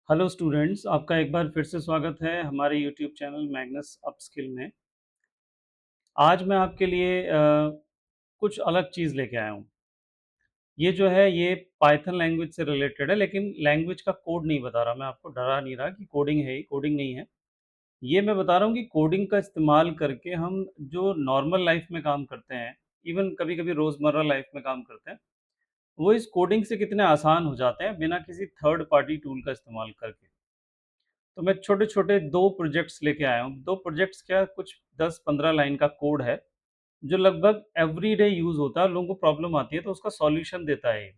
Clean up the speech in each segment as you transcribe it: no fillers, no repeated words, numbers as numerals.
Hello students, आपका एक बार फिर से स्वागत है हमारे यूट्यूब चैनल मैग्नस अपस्किल में। आज मैं आपके लिए कुछ अलग चीज़ लेके आया हूँ। ये जो है ये पाइथन लैंग्वेज से रिलेटेड है, लेकिन लैंग्वेज का कोड नहीं बता रहा। मैं आपको डरा नहीं रहा कि कोडिंग है, कोडिंग नहीं है। ये मैं बता रहा हूँ कि कोडिंग का इस्तेमाल करके हम जो नॉर्मल लाइफ में काम करते हैं, इवन कभी-कभी रोज़मर्रा लाइफ में काम करते हैं, वो इस कोडिंग से कितने आसान हो जाते हैं बिना किसी थर्ड पार्टी टूल का इस्तेमाल करके। तो मैं छोटे-छोटे 2 प्रोजेक्ट्स लेके आया हूँ। 2 प्रोजेक्ट्स क्या, कुछ 10-15 लाइन का कोड है, जो लगभग एवरीडे यूज़ होता है और लोगों को प्रॉब्लम आती है तो उसका सॉल्यूशन देता है ये।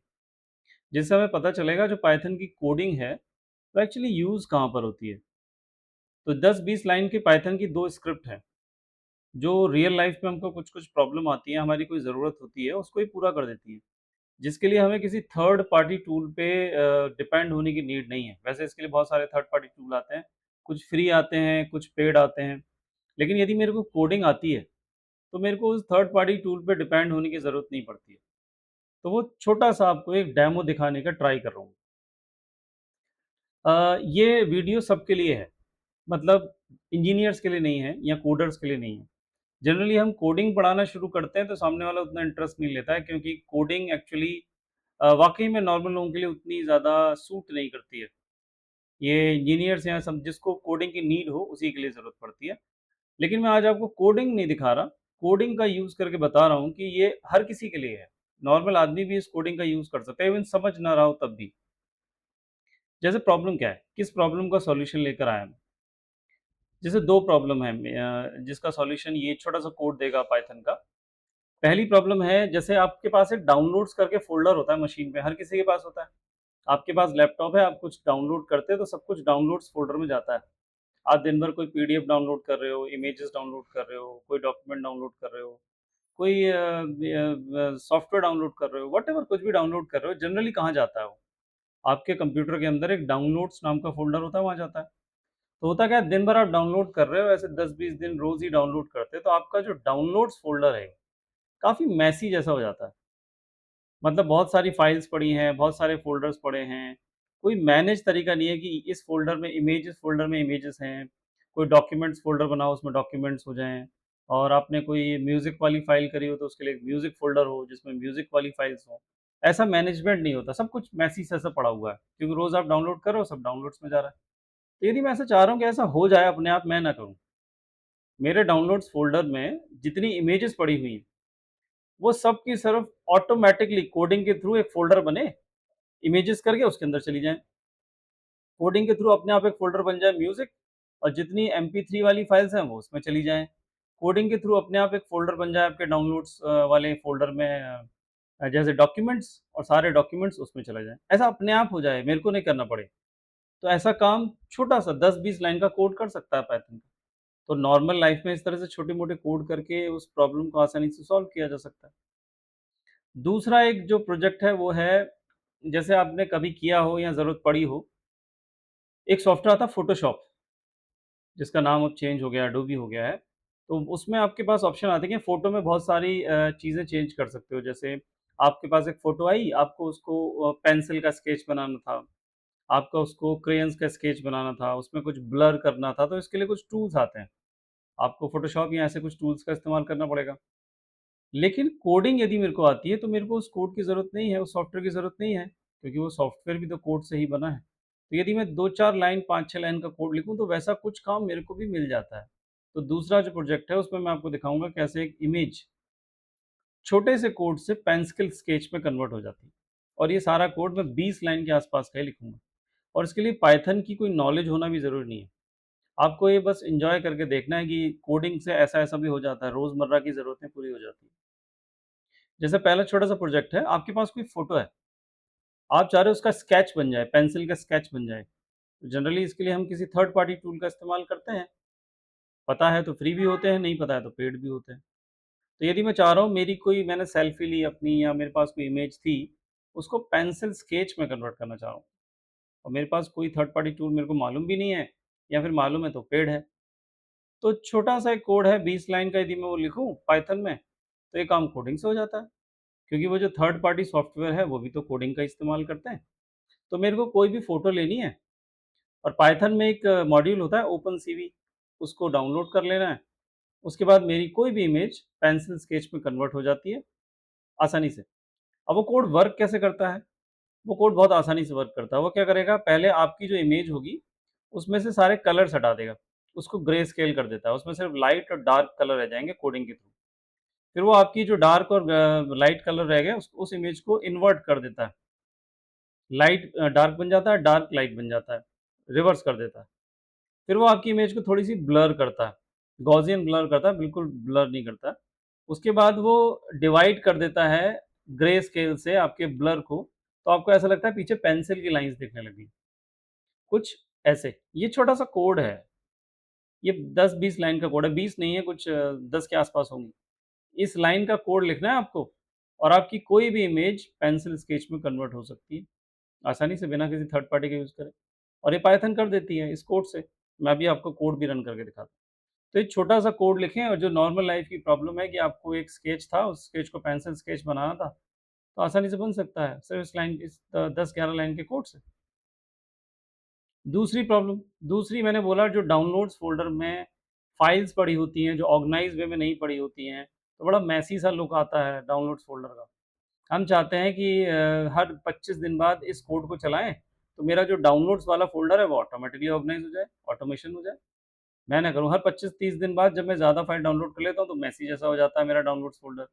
जिससे हमें पता चलेगा जो पाइथन की कोडिंग है, वो एक्चुअली यूज़ कहाँ पर होती है। तो 10-20 लाइन की पाइथन की 2 स्क्रिप्ट हैं, जो रियल लाइफ़ में हमको कुछ-कुछ प्रॉब्लम आती है, हमारी कोई ज़रूरत होती है, उसको ये पूरा कर देती है। जिसके लिए हमें किसी थर्ड पार्टी टूल पे डिपेंड होने की नीड नहीं है। वैसे इसके लिए बहुत सारे थर्ड पार्टी टूल आते हैं, कुछ फ्री आते हैं, कुछ पेड आते हैं। लेकिन यदि मेरे को कोडिंग आती है, तो मेरे को उस थर्ड पार्टी टूल पे डिपेंड होने की ज़रूरत नहीं पड़ती है। तो वो छोटा-सा आपको एक डेमो दिखाने का ट्राई कर रहा हूँ। ये वीडियो सबके लिए है, मतलब इंजीनियर्स के लिए नहीं है या कोडर्स के लिए नहीं है। जनरली हम कोडिंग पढ़ाना शुरू करते हैं तो सामने वाला उतना इंटरेस्ट नहीं लेता है, क्योंकि कोडिंग एक्चुअली वाक़ई में नॉर्मल लोगों के लिए उतनी ज़्यादा सूट नहीं करती है। ये इंजीनियर्स या सब जिसको कोडिंग की नीड हो उसी के लिए ज़रूरत पड़ती है। लेकिन मैं आज आपको कोडिंग नहीं दिखा रहा, कोडिंग का यूज़ करके बता रहा हूँ कि ये हर किसी के लिए है। नॉर्मल आदमी भी इस कोडिंग का यूज़ कर सकता है, इवन समझ ना रहा हो तब भी। जैसे प्रॉब्लम क्या है? किस प्रॉब्लम का सॉल्यूशन लेकर आया मैं? जैसे 2 प्रॉब्लम है जिसका सॉल्यूशन ये छोटा-सा कोड देगा पाइथन का। पहली प्रॉब्लम है, जैसे आपके पास एक डाउनलोड्स करके फ़ोल्डर होता है मशीन पे, हर किसी के पास होता है। आपके पास लैपटॉप है, आप कुछ डाउनलोड करते हैं तो सब कुछ डाउनलोड्स फ़ोल्डर में जाता है। आप दिन भर कोई पीडीएफ डाउनलोड कर रहे हो, इमेजेस डाउनलोड कर रहे हो, कोई डॉक्यूमेंट डाउनलोड कर रहे हो, कोई सॉफ्टवेयर डाउनलोड कर रहे हो, व्हाटएवर कुछ भी डाउनलोड कर रहे हो, जनरली कहाँ जाता है वो? आपके कंप्यूटर के अंदर एक डाउनलोड्स नाम का फ़ोल्डर होता है, वहाँ जाता है। तो होता क्या है, दिन भर आप डाउनलोड कर रहे हो, ऐसे 10-20 दिन रोज़ ही डाउनलोड करते हो, तो आपका जो डाउनलोड्स फ़ोल्डर है, काफ़ी मेसी जैसा हो जाता है। मतलब बहुत सारी फाइल्स पड़ी हैं, बहुत सारे फ़ोल्डर्स पड़े हैं। कोई मैनेज तरीका नहीं है कि इस फ़ोल्डर में इमेजेस हैं, कोई डॉक्यूमेंट्स फ़ोल्डर बनाओ उसमें डॉक्यूमेंट्स हो जाएँ, और आपने कोई म्यूज़िक वाली फ़ाइल करी हो तो उसके लिए एक म्यूज़िक फ़ोल्डर हो जिसमें म्यूज़िक वाली फ़ाइल्स हों। ऐसा मैनेजमेंट नहीं होता, सब कुछ मेसी सा सा पड़ा हुआ है, क्योंकि रोज़ आप डाउनलोड कर रहे हो, सब डाउनलोड्स में जा रहा है। तो यदि मैं ऐसा चाह रहा हूँ कि ऐसा हो जाए अपने आप, मैं ना करूँ। मेरे डाउनलोड्स फ़ोल्डर में जितनी इमेजेस पड़ी हुई हैं, वो सब की सिर्फ़ ऑटोमैटिकली कोडिंग के थ्रू एक फ़ोल्डर बने, इमेजेस करके उसके अंदर चली जाएँ। कोडिंग के थ्रू अपने आप एक फ़ोल्डर बन जाए म्यूज़िक, और जितनी एमपी3 वाली फ़ाइल्स हैं वो उसमें चली जाएँ। कोडिंग के थ्रू अपने आप एक फ़ोल्डर बन जाए आपके डाउनलोड्स वाले फ़ोल्डर में, जैसे डॉक्यूमेंट्स, और सारे डॉक्यूमेंट्स उसमें चले जाएँ। ऐसा अपने आप हो जाए, मेरे को नहीं करना पड़े। तो ऐसा काम छोटा-सा 10-20 लाइन का कोड कर सकता है पाइथन। तो नॉर्मल लाइफ़ में इस तरह से छोटे-मोटे कोड करके उस प्रॉब्लम को आसानी से सॉल्व किया जा सकता है। दूसरा एक जो प्रोजेक्ट है वो है, जैसे आपने कभी किया हो या ज़रूरत पड़ी हो, एक सॉफ्टवेयर आता है फ़ोटोशॉप, जिसका नाम अब चेंज हो गया, एडोबी हो गया है। तो उसमें आपके पास ऑप्शन आते हैं कि फ़ोटो में बहुत सारी चीज़ें चेंज कर सकते हो। जैसे आपके पास एक फ़ोटो आई, आपको उसको पेंसिल का स्केच बनाना था, आपका उसको क्रेयन्स का स्केच बनाना था, उसमें कुछ ब्लर करना था, तो इसके लिए कुछ टूल्स आते हैं। आपको फ़ोटोशॉप या ऐसे कुछ टूल्स का इस्तेमाल करना पड़ेगा। लेकिन कोडिंग यदि मेरे को आती है, तो मेरे को उस कोड की ज़रूरत नहीं है, उस सॉफ्टवेयर की ज़रूरत नहीं है, क्योंकि वो सॉफ्टवेयर भी तो कोड से ही बना है। तो यदि मैं 2-4 लाइन, 5-6 लाइन का कोड लिखूँ, तो वैसा कुछ काम मेरे को भी मिल जाता है। तो दूसरा जो प्रोजेक्ट है, उसमें मैं आपको दिखाऊँगा कैसे एक इमेज छोटे से कोड से पेंसिल स्केच में कन्वर्ट हो जाती है। और ये सारा कोड मैं 20 लाइन के आस-पास का ही लिखूँगा। और इसके लिए पाइथन की कोई नॉलेज होना भी ज़रूरी नहीं है। आपको ये बस एन्जॉय करके देखना है कि कोडिंग से ऐसा-ऐसा भी हो जाता है, रोज़मर्रा की ज़रूरतें पूरी हो जाती हैं। जैसे पहला छोटा-सा प्रोजेक्ट है, आपके पास कोई फ़ोटो है, आप चाह रहे हो उसका स्केच बन जाए, पेंसिल का स्केच बन जाए। तो जनरली इसके लिए हम किसी थर्ड पार्टी टूल का इस्तेमाल करते हैं। पता है तो फ्री भी होते हैं, नहीं पता है तो पेड भी होते हैं। तो यदि मैं चाह रहा हूँ मेरी कोई, मैंने सेल्फी ली अपनी या मेरे पास कोई इमेज थी, उसको पेंसिल स्केच में कन्वर्ट करना चाह रहा हूँ, और मेरे पास कोई थर्ड पार्टी टूल मेरे को मालूम भी नहीं है, या फिर मालूम है तो पेड है। तो छोटा-सा एक कोड है 20 लाइन का, यदि मैं वो लिखूँ पाइथन में, तो ये काम कोडिंग से हो जाता है। क्योंकि वो जो थर्ड पार्टी सॉफ्टवेयर है, वो भी तो कोडिंग का इस्तेमाल करते हैं। तो मेरे को कोई भी फ़ोटो लेनी है, और पाइथन में एक मॉड्यूल होता है ओपनसीवी, उसको डाउनलोड कर लेना है। उसके बाद मेरी कोई भी इमेज पेंसिल स्केच में कन्वर्ट हो जाती है आसानी से। अब वो कोड वर्क कैसे करता है? वो कोड बहुत आसानी से वर्क करता है। वो क्या करेगा, पहले आपकी जो इमेज होगी, उसमें से सारे कलर्स हटा देगा। उसको ग्रे स्केल कर देता है, उसमें सिर्फ लाइट और डार्क कलर रह जाएँगे कोडिंग के थ्रू। फिर वो आपकी जो डार्क और लाइट कलर रह गए, उस इमेज को इन्वर्ट कर देता है। लाइट डार्क बन जाता है, डार्क लाइट बन जाता है, रिवर्स कर देता है। फिर वो आपकी इमेज को थोड़ी-सी ब्लर करता है, गॉसियन ब्लर करता है, बिल्कुल ब्लर नहीं करता है। उसके बाद वो डिवाइड कर देता है ग्रे स्केल से आपके ब्लर को, तो आपको ऐसा लगता है पीछे पेंसिल की लाइन्स दिखने लगी। कुछ ऐसे, ये छोटा-सा कोड है। ये 10-20 लाइन का कोड है, 20 नहीं है, कुछ 10 के आसपास होंगी। इस लाइन का कोड लिखना है आपको और आपकी कोई भी इमेज पेंसिल स्केच में कन्वर्ट हो सकती है, आसानी से बिना किसी थर्ड पार्टी के यूज़ करे। और ये पाइथन कर देती है इस कोड से। मैं अभी आपको कोड भी रन करके दिखाता हूँ। तो एक छोटा-सा कोड लिखें और जो नॉर्मल लाइफ़ की प्रॉब्लम है कि आपको एक स्केच था, उस स्केच को पेंसिल स्केच बनाना था, तो आसानी से बन सकता है, सिर्फ इस 10-11 लाइन के कोड से। दूसरी प्रॉब्लम, दूसरी मैंने बोला जो डाउनलोड्स फ़ोल्डर में फाइल्स पड़ी होती हैं, जो ऑर्गनाइज़ वे में नहीं पड़ी होती हैं, तो बड़ा मेसी सा लुक आता है डाउनलोड्स फ़ोल्डर का। हम चाहते हैं कि हर 25 दिन बाद इस कोड को चलाएँ, तो मेरा जो डाउनलोड्स वाला फ़ोल्डर है वो ऑटोमैटिकली ऑर्गनाइज़ हो जाए, ऑटोमेशन हो जाए। मैं ना करूँ, हर 25-30 दिन बाद जब मैं ज़्यादा फ़ाइल डाउनलोड कर लेता हूँ, तो मेसी जैसा हो जाता है मेरा डाउनलोड्स फ़ोल्डर।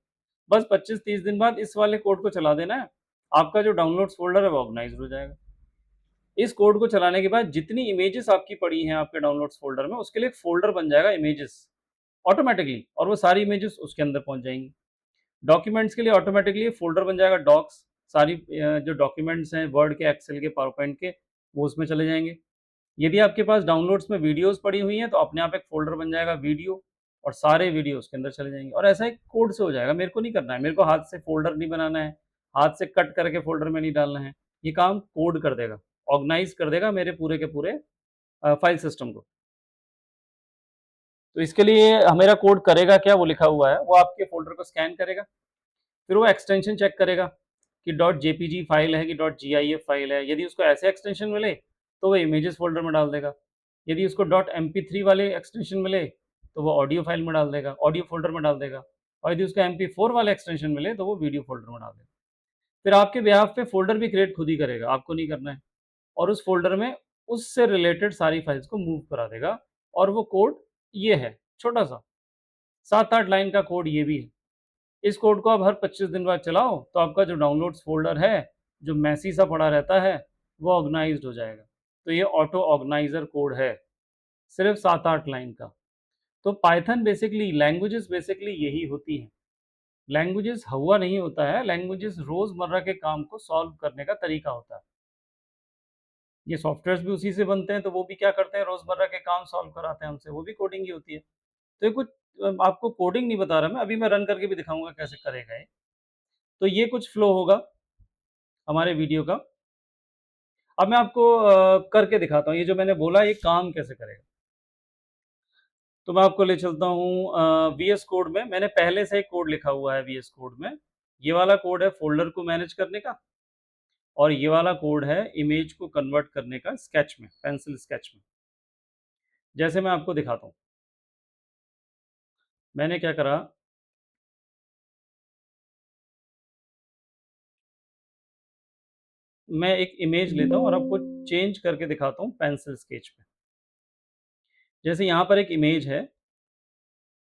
बस 25-30 दिन बाद इस वाले कोड को चला देना है, आपका जो डाउनलोड्स फ़ोल्डर है वो ऑर्गनाइज़्ड हो जाएगा। इस कोड को चलाने के बाद जितनी इमेजेस आपकी पड़ी हैं आपके डाउनलोड्स फ़ोल्डर में, उसके लिए एक फ़ोल्डर बन जाएगा इमेजेस ऑटोमैटिकली, और वो सारी इमेजेस उसके अंदर पहुँच जाएँगी। डॉक्यूमेंट्स के लिए ऑटोमैटिकली एक फ़ोल्डर बन जाएगा डॉक्स, सारी जो डॉक्यूमेंट्स हैं वर्ड के, एक्सेल के, पावरपॉइंट के, वो उसमें चले जाएँगे। यदि आपके पास डाउनलोड्स में वीडियोज़ पड़ी हुई हैं, तो अपने आप एक फ़ोल्डर बन जाएगा वीडियो, और सारे वीडियो उसके अंदर चले जाएँगे, और ऐसा एक कोड से हो जाएगा। मेरे को नहीं करना है, मेरे को हाथ से फ़ोल्डर नहीं बनाना है, हाथ से कट करके फ़ोल्डर में नहीं डालना है। ये काम कोड कर देगा, ऑर्गनाइज़ कर देगा मेरे पूरे के पूरे फ़ाइल सिस्टम को। तो इसके लिए मेरा कोड करेगा क्या, वो लिखा हुआ है, वो आपके फ़ोल्डर को स्कैन करेगा, फिर वो एक्सटेंशन चेक करेगा कि .jpg फ़ाइल है कि .gif फ़ाइल है। यदि उसको ऐसे एक्सटेंशन मिले, तो वो इमेजेस फ़ोल्डर में डाल देगा। यदि उसको .mp3 वाले एक्सटेंशन मिले, तो वो ऑडियो फ़ाइल में डाल देगा, ऑडियो फ़ोल्डर में डाल देगा, और यदि उसको mp4 वाले एक्सटेंशन मिले, तो वो वीडियो फ़ोल्डर में डाल देगा। फिर आपके बिहाफ़ पे फ़ोल्डर भी क्रिएट खुद ही करेगा, आपको नहीं करना है, और उस फ़ोल्डर में उससे रिलेटेड सारी फ़ाइल्स को मूव करा देगा, और वो कोड ये है, छोटा-सा, 7-8 लाइन का कोड ये भी है। इस कोड को आप हर 25 दिन बाद चलाओ, तो आपका जो डाउनलोड्स फ़ोल्डर है, जो मेसी सा पड़ा रहता है, वो ऑर्गनाइज़्ड हो जाएगा। तो ये ऑटो ऑर्गनाइज़र कोड है, सिर्फ़ 7-8 लाइन का। तो पाइथन बेसिकली, लैंग्वेजेज़ बेसिकली यही होती हैं। लैंग्वेजेज़ हौवा नहीं होता है, लैंग्वेजेज़ रोज़मर्रा के काम को सॉल्व करने का तरीका होता है। ये सॉफ्टवेयर्स भी उसी से बनते हैं, तो वो भी क्या करते हैं, रोज़मर्रा के काम सॉल्व कराते हैं हमसे, वो भी कोडिंग ही होती है। तो ये कुछ आपको कोडिंग नहीं बता रहा मैं, अभी मैं रन करके भी दिखाऊँगा कैसे करेगा ये। तो ये कुछ फ्लो होगा हमारे वीडियो का। अब मैं आपको करके दिखाता हूँ, ये जो मैंने बोला ये काम कैसे करेगा। तो मैं आपको ले चलता हूँ वीएस कोड में। मैंने पहले से एक कोड लिखा हुआ है वीएस कोड में। ये वाला कोड है फ़ोल्डर को मैनेज करने का, और ये वाला कोड है इमेज को कन्वर्ट करने का स्केच में, पेंसिल स्केच में। जैसे मैं आपको दिखाता हूँ। मैंने क्या करा, मैं एक इमेज लेता हूँ और आपको चेंज करके दिखाता हूँ पेंसिल स्केच में। जैसे यहाँ पर एक इमेज है,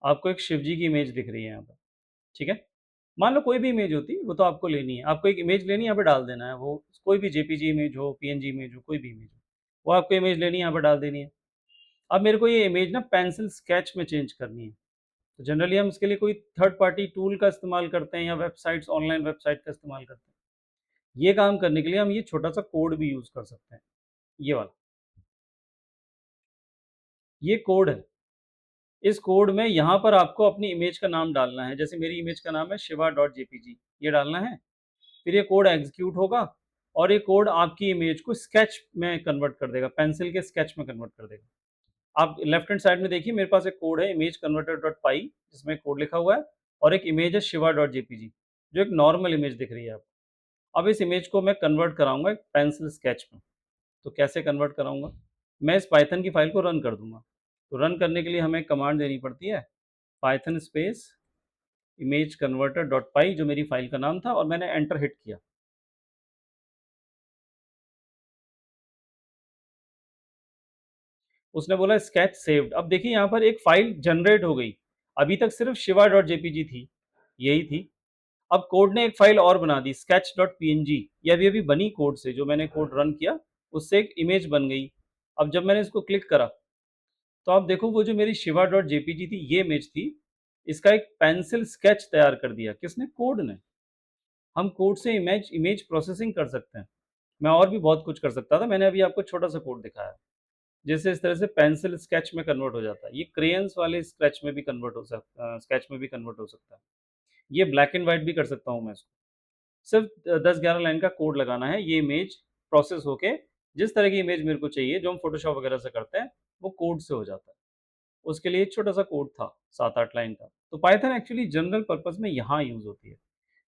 आपको एक शिव जी की इमेज दिख रही है यहाँ पर, ठीक है? मान लो कोई भी इमेज होती, वो तो आपको लेनी है। आपको एक इमेज लेनी है, यहाँ पे डाल देना है। वो कोई भी जेपीजी इमेज हो, पीएनजी इमेज हो, कोई भी इमेज हो, वो आपको इमेज लेनी है, यहाँ पे डाल देनी है। अब मेरे को ये इमेज ना पेंसिल स्केच में चेंज करनी है। तो जनरली हम इसके लिए कोई थर्ड पार्टी टूल का इस्तेमाल करते हैं, या वेबसाइट्स, ऑनलाइन वेबसाइट का इस्तेमाल करते हैं। ये काम करने के लिए हम ये छोटा-सा कोड भी यूज़ कर सकते हैं, ये वाला। ये कोड है। इस कोड में यहाँ पर आपको अपनी इमेज का नाम डालना है। जैसे मेरी इमेज का नाम है शिवा डॉट जेपीजी, ये डालना है। फिर ये कोड एग्जीक्यूट होगा, और ये कोड आपकी इमेज को स्केच में कन्वर्ट कर देगा, पेंसिल के स्केच में कन्वर्ट कर देगा। आप लेफ्ट हैंड साइड में देखिए, मेरे पास एक कोड है इमेज कन्वर्टर डॉट पाई, जिसमें कोड लिखा हुआ है, और एक इमेज है शिवा डॉट जेपीजी, जो एक नॉर्मल इमेज दिख रही है आपको। अब इस इमेज को मैं कन्वर्ट कराऊंगा एक पेंसिल स्केच में। तो कैसे कन्वर्ट कराऊंगा, मैं इस पाइथन की फ़ाइल को रन कर दूँगा। तो रन करने के लिए हमें कमांड देनी पड़ती है Python space image converter dot py, जो मेरी फ़ाइल का नाम था, और मैंने एंटर हिट किया। उसने बोला स्केच सेव्ड। अब देखिए यहाँ पर एक फ़ाइल जनरेट हो गई। अभी तक सिर्फ़ शिवा डॉट जेपीजी थी, यही थी। अब कोड ने एक फ़ाइल और बना दी स्केच डॉट पीएनजी। ये अभी-अभी बनी कोड से, जो मैंने कोड रन किया, उससे एक इमेज बन गई। अब जब मैंने इसको क्लिक करा, तो आप देखो वो जो मेरी शिवा डॉट जेपीजी थी, ये इमेज थी। इसका एक पेंसिल स्केच तैयार कर दिया। किसने? कोड ने। हम कोड से इमेज इमेज प्रोसेसिंग कर सकते हैं। मैं और भी बहुत कुछ कर सकता था। मैंने अभी आपको छोटा-सा कोड दिखाया। जिससे इस तरह से पेंसिल स्केच में कन्वर्ट हो जाता है। ये क्रेयंस वाले स्केच में भी कन्वर्ट हो स्केच में भी कन्वर्ट हो सकता है। ये ब्लैक एंड व्हाइट भी कर सकता हूँ मैं इसको। सिर्फ 10-11 लाइन का कोड लगाना है, ये इमेज प्रोसेस होके जिस तरह की इमेज मेरे को चाहिए, जो हम फ़ोटोशॉप वगैरह से करते हैं, वो कोड से हो जाता है। उसके लिए एक छोटा-सा कोड था 7-8 लाइन का। तो पाइथन एक्चुअली जनरल पर्पज़ में यहाँ यूज़ होती है।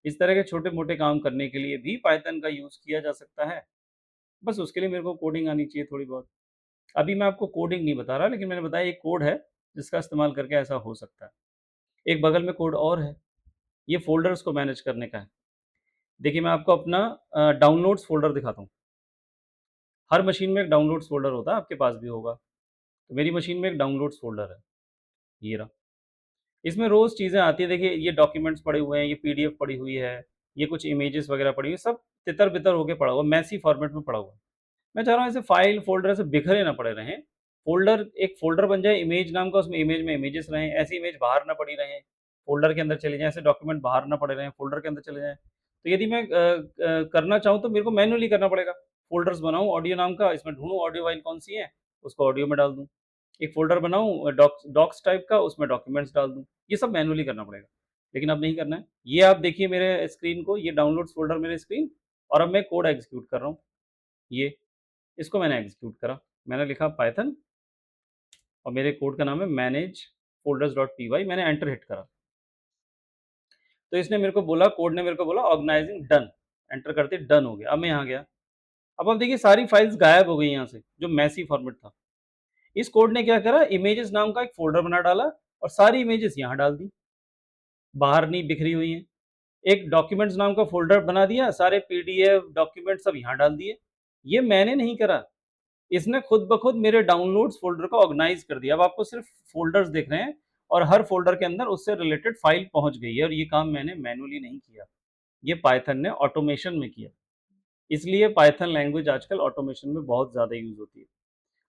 इस तरह के छोटे-मोटे काम करने के लिए भी पाइथन का यूज़ किया जा सकता है। बस उसके लिए मेरे को कोडिंग आनी चाहिए थोड़ी बहुत। अभी मैं आपको कोडिंग नहीं बता रहा, लेकिन मैंने बताया एक कोड है, जिसका इस्तेमाल करके ऐसा हो सकता है। एक बगल में कोड और है, ये फ़ोल्डर्स को मैनेज करने का है। देखिए मैं आपको अपना डाउनलोड्स फ़ोल्डर दिखाता हूँ। हर मशीन में एक डाउनलोड्स फ़ोल्डर होता है, आपके पास भी होगा। तो मेरी मशीन में एक डाउनलोड्स फ़ोल्डर है, ये रहा। इसमें रोज़ चीज़ें आती हैं, देखिए ये डॉक्यूमेंट्स पड़े हुए हैं, ये पीडीएफ पड़ी हुई है, ये कुछ इमेजेस वगैरह पड़ी हुई है, सब तितर-बितर होके पड़ा हुआ है, मेसी फॉर्मेट में पड़ा हुआ है। मैं चाह रहा हूँ ऐसे फ़ाइल, फ़ोल्डर ऐसे बिखरे ना पड़े रहें। एक फ़ोल्डर बन जाए इमेज नाम का, उसमें इमेज में इमेजेस रहें, ऐसी इमेज बाहर ना पड़ी रहें, फ़ोल्डर के अंदर चली जाएँ, ऐसे डॉक्यूमेंट बाहर ना पड़े रहें, फ़ोल्डर के अंदर चले जाएँ। तो यदि मैं करना चाहूँ तो मेरे को मैन्युअली करना पड़ेगा। फ़ोल्डर्स बनाऊँ ऑडियो नाम का, इसमें ढूँढूँ ऑडियो फाइल कौन-सी है, उसको ऑडियो में डाल दूँ। एक फ़ोल्डर बनाऊँ डॉक्स टाइप का, उसमें डॉक्यूमेंट्स डाल दूँ। ये सब मैन्युअली करना पड़ेगा, लेकिन अब नहीं करना है। ये आप देखिए मेरे स्क्रीन को, ये डाउनलोड्स फ़ोल्डर मेरी स्क्रीन, और अब मैं कोड एग्ज़ीक्यूट कर रहा हूँ। ये इसको मैंने एग्ज़ीक्यूट करा। मैंने लिखा पाइथन और मेरे कोड का नाम है manage folders dot P Y. मैंने एंटर हिट करा। तो इसने मेरे को बोला, कोड ने मेरे को बोला ऑर्गनाइज़िंग डन। एंटर करते ही डन हो गया। अब मैं यहाँ गया। अब आप देखिए सारी फाइल्स गायब हो गई यहाँ से, जो मेसी फॉर्मेट था। इस कोड ने क्या करा, इमेजेस नाम का एक फ़ोल्डर बना डाला और सारी इमेजेस यहाँ डाल दी। बाहर नहीं बिखरी हुई हैं। एक डॉक्यूमेंट्स नाम का फ़ोल्डर बना दिया, सारे पीडीएफ, डॉक्यूमेंट सब यहाँ डाल दिए। ये मैंने नहीं करा। इसने खुद ब खुद मेरे डाउनलोड्स फ़ोल्डर को ऑर्गनाइज़ कर दिया। अब आपको सिर्फ़ फ़ोल्डर्स दिख रहे हैं और हर फ़ोल्डर के अंदर उससे रिलेटेड फ़ाइल पहुँच गई है, और ये काम मैंने मैन्युअली नहीं किया। ये पाइथन ने ऑटोमेशन में किया। इसलिए पाइथन लैंग्वेज आजकल ऑटोमेशन में बहुत ज़्यादा यूज़ होती है।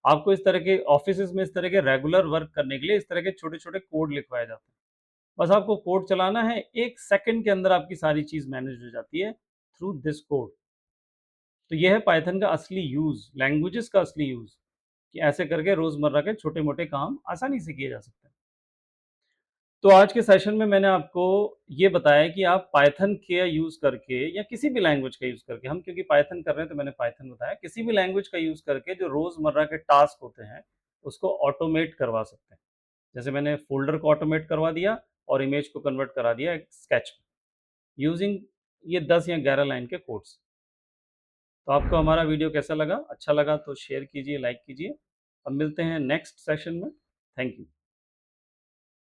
आपको इस तरह के ऑफ़िसेज़ में इस तरह के रेगुलर वर्क करने के लिए इस तरह के छोटे-छोटे कोड लिखवाए जाते हैं। बस आपको कोड चलाना है, 1 सेकंड के अंदर आपकी सारी चीज़ मैनेज हो जाती है थ्रू दिस कोड। तो ये है पाइथन का असली यूज़, लैंग्वेजेज़ का असली यूज़, कि ऐसे करके रोज़मर्रा के छोटे-मोटे काम आसानी से किए जा सकते हैं। तो आज के सेशन में मैंने आपको ये बताया कि आप पाइथन का यूज़ करके या किसी भी लैंग्वेज का यूज़ करके, हम क्योंकि पाइथन कर रहे हैं तो मैंने पाइथन बताया, किसी भी लैंग्वेज का यूज़ करके जो रोज़मर्रा के टास्क होते हैं, उसको ऑटोमेट करवा सकते हैं। जैसे मैंने फ़ोल्डर को ऑटोमेट करवा दिया और इमेज को कन्वर्ट करा दिया एक स्केच में, यूज़िंग ये 10 या 11 लाइन के कोड्स। तो आपको हमारा वीडियो कैसा लगा? अच्छा लगा तो शेयर कीजिए, लाइक कीजिए। अब मिलते हैं नेक्स्ट सेशन में। Thank you.